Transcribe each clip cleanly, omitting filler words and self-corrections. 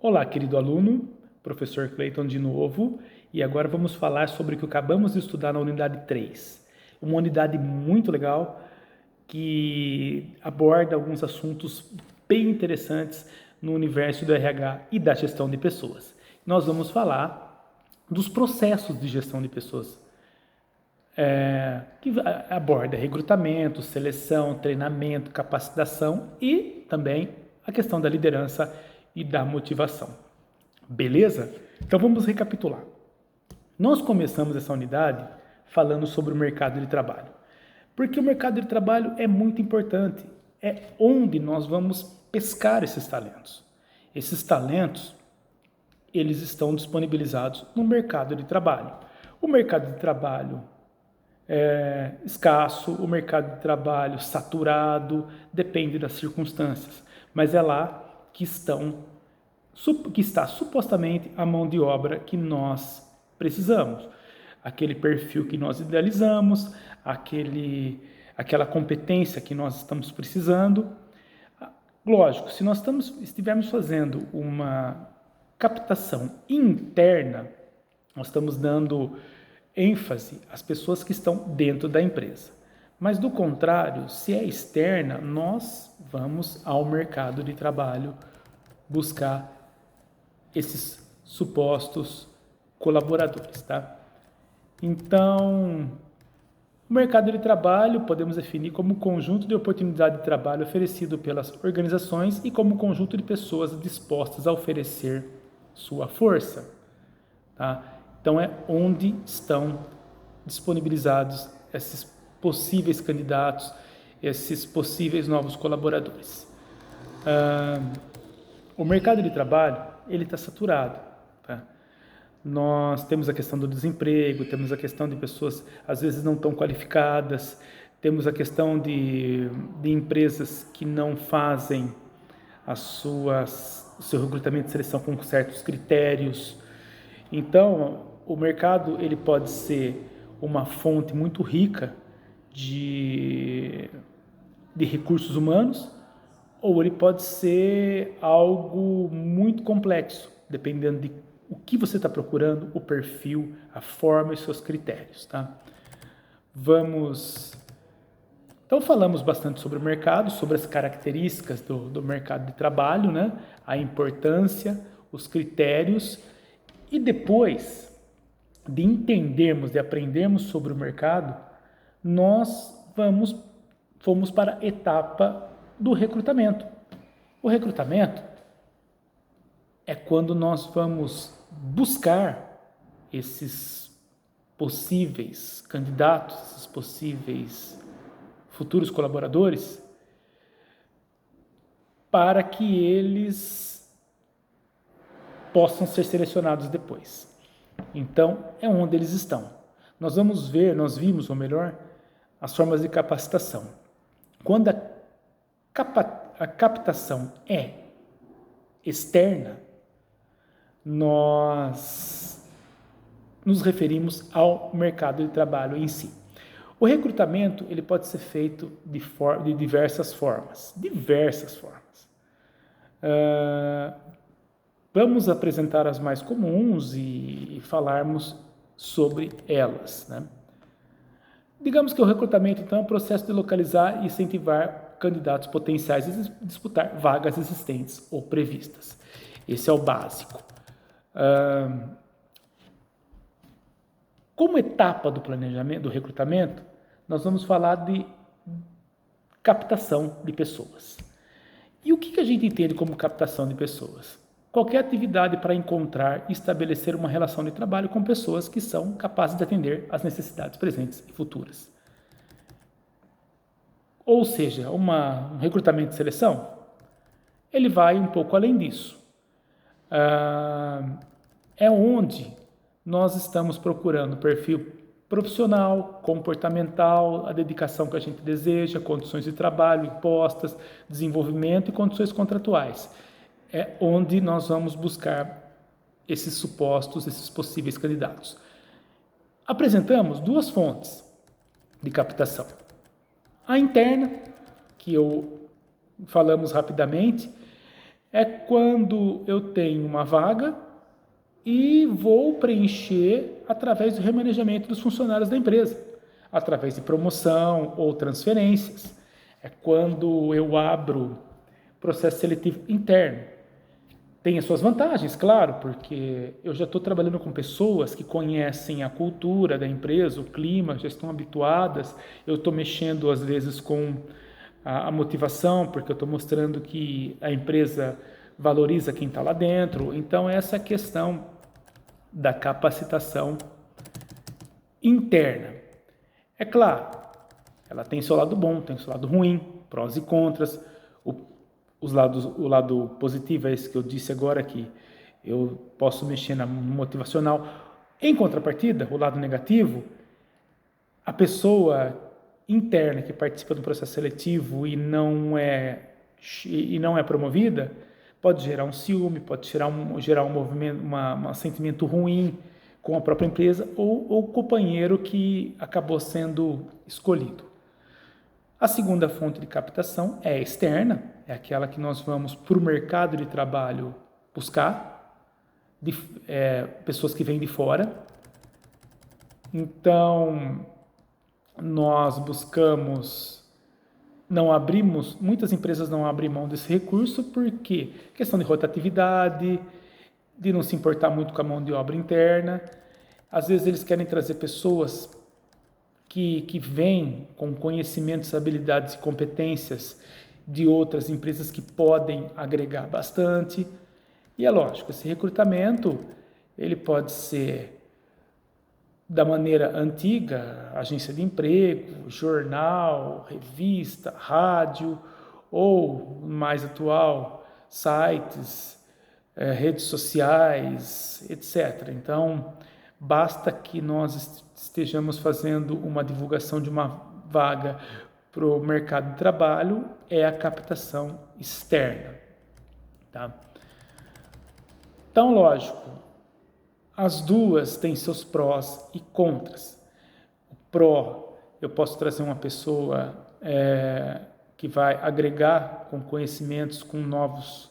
Olá, querido aluno, professor Clayton de novo, e agora vamos falar sobre o que acabamos de estudar na unidade 3. Uma unidade muito legal que aborda alguns assuntos bem interessantes no universo do RH e da gestão de pessoas. Nós vamos falar dos processos de gestão de pessoas, que aborda recrutamento, seleção, treinamento, capacitação e também a questão da liderança e da motivação. Beleza? Então vamos recapitular. Nós começamos essa unidade falando sobre o mercado de trabalho. Porque o mercado de trabalho é muito importante. É onde nós vamos pescar esses talentos. Esses talentos, eles estão disponibilizados no mercado de trabalho. O mercado de trabalho é escasso, o mercado de trabalho saturado, depende das circunstâncias. Mas é lá que está supostamente a mão de obra que nós precisamos. Aquele perfil que nós idealizamos, aquela competência que nós estamos precisando. Lógico, se nós estivermos fazendo uma captação interna, nós estamos dando ênfase às pessoas que estão dentro da empresa. Mas, do contrário, se é externa, nós vamos ao mercado de trabalho buscar esses supostos colaboradores, tá? Então, o mercado de trabalho podemos definir como conjunto de oportunidade de trabalho oferecido pelas organizações e como conjunto de pessoas dispostas a oferecer sua força, tá? Então, é onde estão disponibilizados esses possíveis candidatos, esses possíveis novos colaboradores. O mercado de trabalho, ele está saturado, tá? Nós temos a questão do desemprego, temos a questão de pessoas, às vezes, não tão qualificadas, temos a questão de empresas que não fazem o seu recrutamento e seleção com certos critérios. Então, o mercado, ele pode ser uma fonte muito rica de recursos humanos, ou ele pode ser algo muito complexo, dependendo de o que você está procurando, o perfil, a forma e seus critérios, tá? Então, falamos bastante sobre o mercado, sobre as características do mercado de trabalho, né? A importância, os critérios, e depois de entendermos, de aprendermos sobre o mercado, nós fomos para a etapa do recrutamento. O recrutamento é quando nós vamos buscar esses possíveis candidatos, esses possíveis futuros colaboradores, para que eles possam ser selecionados depois. Então, é onde eles estão. Nós vimos, ou melhor, as formas de capacitação. Quando a captação é externa, nós nos referimos ao mercado de trabalho em si. O recrutamento, ele pode ser feito de diversas formas. Vamos apresentar as mais comuns e falarmos sobre elas, né? Digamos que o recrutamento, então, é o processo de localizar e incentivar candidatos potenciais a disputar vagas existentes ou previstas. Esse é o básico. Como etapa do planejamento, do recrutamento, nós vamos falar de captação de pessoas. E o que a gente entende como captação de pessoas? Qualquer atividade para encontrar e estabelecer uma relação de trabalho com pessoas que são capazes de atender às necessidades presentes e futuras. Ou seja, um recrutamento de seleção, ele vai um pouco além disso. É onde nós estamos procurando perfil profissional, comportamental, a dedicação que a gente deseja, condições de trabalho impostas, desenvolvimento e condições contratuais. É onde nós vamos buscar esses possíveis candidatos. Apresentamos duas fontes de captação. A interna, que falamos rapidamente, É quando eu tenho uma vaga e vou preencher através do remanejamento dos funcionários da empresa, através de promoção ou transferências. É quando eu abro processo seletivo interno. Tem as suas vantagens, claro, porque eu já estou trabalhando com pessoas que conhecem a cultura da empresa, o clima, já estão habituadas. Eu estou mexendo, às vezes, com a motivação, porque eu estou mostrando que a empresa valoriza quem está lá dentro. Então, essa questão da capacitação interna. É claro, ela tem seu lado bom, tem seu lado ruim, prós e contras. O lado positivo é esse que eu disse agora, que eu posso mexer no motivacional. Em contrapartida, o lado negativo, a pessoa interna que participa do processo seletivo e não é promovida, pode gerar um ciúme, pode gerar um movimento, um sentimento ruim com a própria empresa ou o companheiro que acabou sendo escolhido. A segunda fonte de captação é externa, é aquela que nós vamos para o mercado de trabalho buscar, pessoas que vêm de fora. Então, nós buscamos, muitas empresas não abrem mão desse recurso porque questão de rotatividade, de não se importar muito com a mão de obra interna. Às vezes eles querem trazer pessoas que vêm com conhecimentos, habilidades e competências de outras empresas que podem agregar bastante. E é lógico, esse recrutamento ele pode ser da maneira antiga, agência de emprego, jornal, revista, rádio, ou mais atual, sites, redes sociais, etc. Então, basta que nós estejamos fazendo uma divulgação de uma vaga para o mercado de trabalho, é a captação externa. Tá? Então, lógico, as duas têm seus prós e contras. O pró, eu posso trazer uma pessoa que vai agregar com conhecimentos, com novas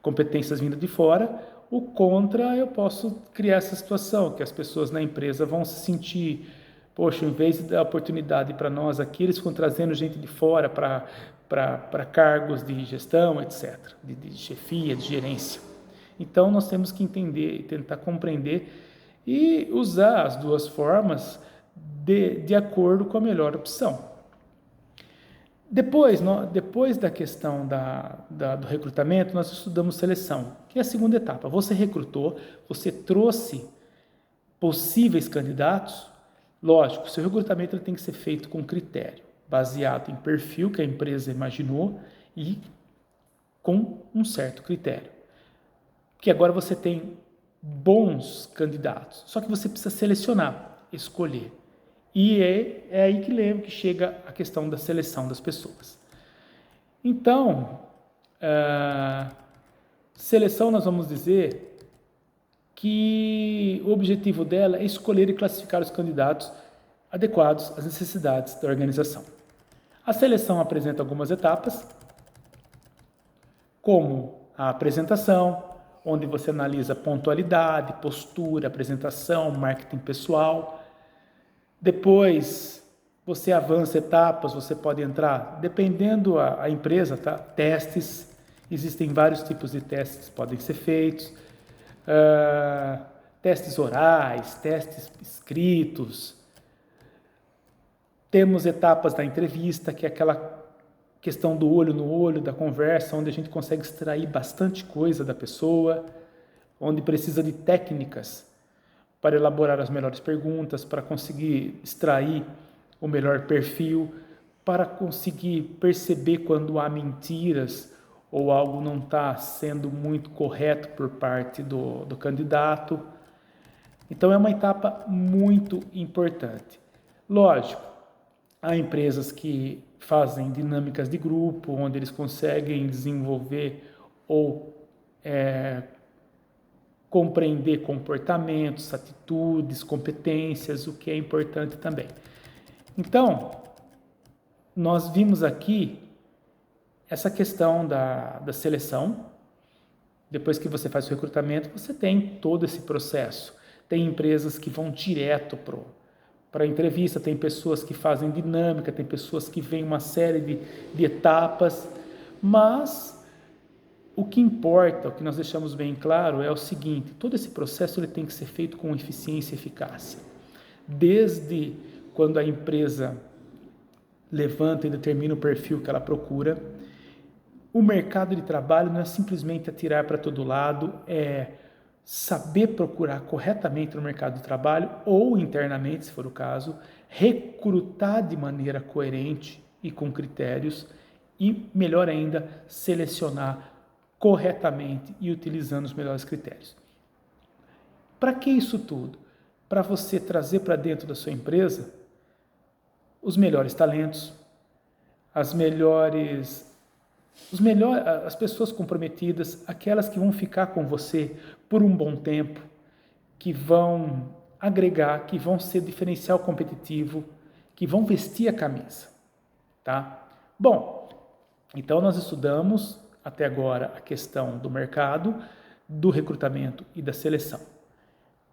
competências vindas de fora. O contra, eu posso criar essa situação, que as pessoas na empresa vão se sentir, poxa, em vez de dar oportunidade para nós aqui, eles ficam trazendo gente de fora para cargos de gestão, etc., de chefia, de gerência. Então, nós temos que entender e tentar compreender e usar as duas formas de acordo com a melhor opção. Depois da questão do recrutamento, nós estudamos seleção, que é a segunda etapa. Você recrutou, você trouxe possíveis candidatos. Lógico, seu recrutamento ele tem que ser feito com critério, baseado em perfil que a empresa imaginou e com um certo critério. Porque agora você tem bons candidatos, só que você precisa selecionar, escolher. E é aí que chega a questão da seleção das pessoas. Então, seleção nós vamos dizer que o objetivo dela é escolher e classificar os candidatos adequados às necessidades da organização. A seleção apresenta algumas etapas, como a apresentação, onde você analisa pontualidade, postura, apresentação, marketing pessoal. Depois, você avança etapas, você pode entrar, dependendo a empresa, tá? Testes, existem vários tipos de testes que podem ser feitos, testes orais, testes escritos. Temos etapas da entrevista, que é aquela questão do olho no olho, da conversa, onde a gente consegue extrair bastante coisa da pessoa, onde precisa de técnicas para elaborar as melhores perguntas, para conseguir extrair o melhor perfil, para conseguir perceber quando há mentiras ou algo não está sendo muito correto por parte do candidato. Então, é uma etapa muito importante. Lógico, há empresas que fazem dinâmicas de grupo, onde eles conseguem desenvolver ou compreender comportamentos, atitudes, competências, o que é importante também. Então, nós vimos aqui essa questão da seleção, Depois que você faz o recrutamento, você tem todo esse processo. Tem empresas que vão direto para a entrevista, tem pessoas que fazem dinâmica, tem pessoas que vêm uma série de etapas, mas o que importa, o que nós deixamos bem claro é o seguinte: todo esse processo ele tem que ser feito com eficiência e eficácia. Desde quando a empresa levanta e determina o perfil que ela procura, o mercado de trabalho não é simplesmente atirar para todo lado, é saber procurar corretamente no mercado de trabalho ou internamente, se for o caso, recrutar de maneira coerente e com critérios e, melhor ainda, selecionar corretamente e utilizando os melhores critérios. Para que isso tudo? Para você trazer para dentro da sua empresa os melhores talentos, as pessoas comprometidas, aquelas que vão ficar com você por um bom tempo, que vão agregar, que vão ser diferencial competitivo, que vão vestir a camisa, tá? Bom, então nós estudamos até agora a questão do mercado, do recrutamento e da seleção.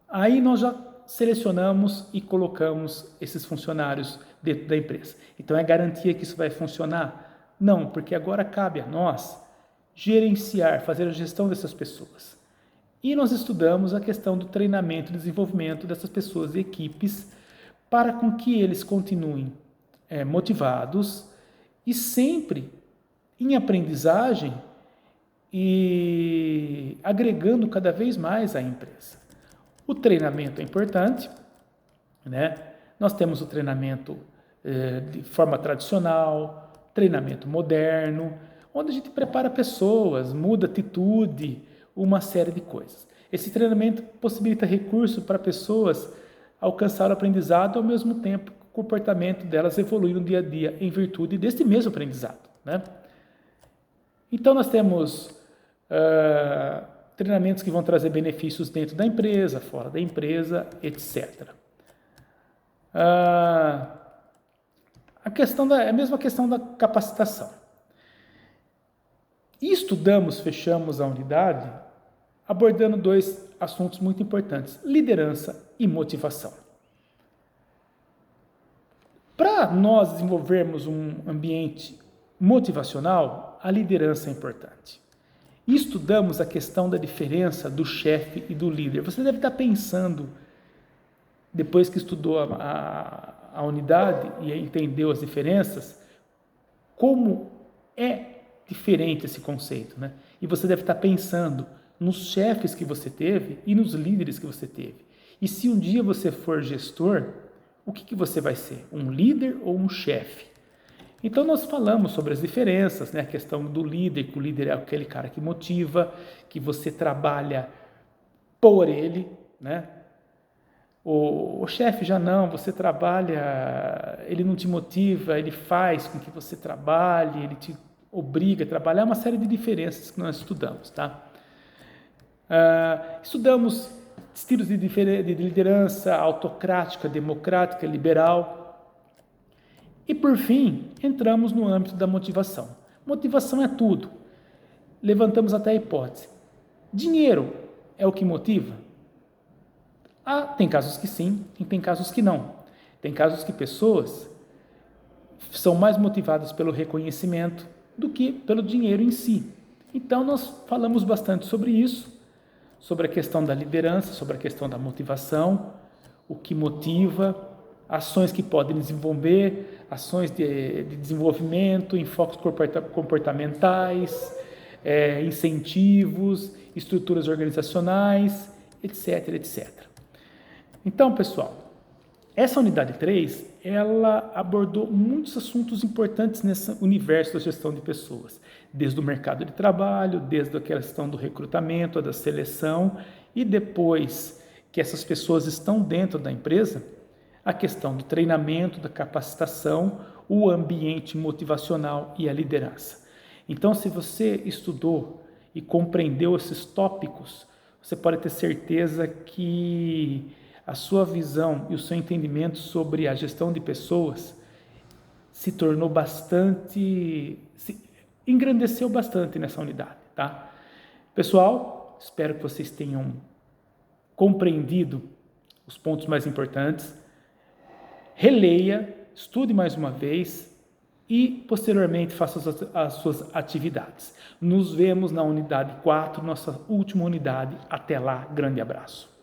Aí nós já selecionamos e colocamos esses funcionários dentro da empresa. Então é garantia que isso vai funcionar? Não, porque agora cabe a nós gerenciar, fazer a gestão dessas pessoas. E nós estudamos a questão do treinamento e desenvolvimento dessas pessoas e equipes para com que eles continuem motivados e sempre em aprendizagem e agregando cada vez mais à empresa. O treinamento é importante, né? Nós temos o treinamento de forma tradicional, treinamento moderno, onde a gente prepara pessoas, muda atitude, uma série de coisas. Esse treinamento possibilita recurso para pessoas alcançar o aprendizado ao mesmo tempo que o comportamento delas evolui no dia a dia em virtude deste mesmo aprendizado, né? Então nós temos treinamentos que vão trazer benefícios dentro da empresa, fora da empresa, etc. A mesma questão da capacitação. E fechamos a unidade abordando dois assuntos muito importantes: liderança e motivação. Para nós desenvolvermos um ambiente motivacional, a liderança é importante. E estudamos a questão da diferença do chefe e do líder. Você deve estar pensando, depois que estudou a unidade e entendeu as diferenças, como é diferente esse conceito, né? E você deve estar pensando nos chefes que você teve e nos líderes que você teve. E se um dia você for gestor, o que você vai ser? Um líder ou um chefe? Então nós falamos sobre as diferenças, né? A questão do líder, que o líder é aquele cara que motiva, que você trabalha por ele, né? O chefe já não, você trabalha, ele não te motiva, ele faz com que você trabalhe, ele te obriga a trabalhar, uma série de diferenças que nós estudamos, tá? Estudamos estilos de liderança autocrática, democrática, liberal. E, por fim, entramos no âmbito da motivação. Motivação é tudo. Levantamos até a hipótese. Dinheiro é o que motiva? Tem casos que sim, e tem casos que não. Tem casos que pessoas são mais motivadas pelo reconhecimento do que pelo dinheiro em si. Então, nós falamos bastante sobre isso, sobre a questão da liderança, sobre a questão da motivação, o que motiva, ações que podem desenvolver, ações de desenvolvimento, enfoques comportamentais, incentivos, estruturas organizacionais, etc, etc. Então, pessoal, essa unidade 3, ela abordou muitos assuntos importantes nesse universo da gestão de pessoas, desde o mercado de trabalho, desde a questão do recrutamento, da seleção, e depois que essas pessoas estão dentro da empresa, a questão do treinamento, da capacitação, o ambiente motivacional e a liderança. Então, se você estudou e compreendeu esses tópicos, você pode ter certeza que a sua visão e o seu entendimento sobre a gestão de pessoas se engrandeceu bastante nessa unidade, tá? Pessoal, espero que vocês tenham compreendido os pontos mais importantes. Releia, estude mais uma vez e, posteriormente, faça as suas atividades. Nos vemos na unidade 4, nossa última unidade. Até lá, grande abraço.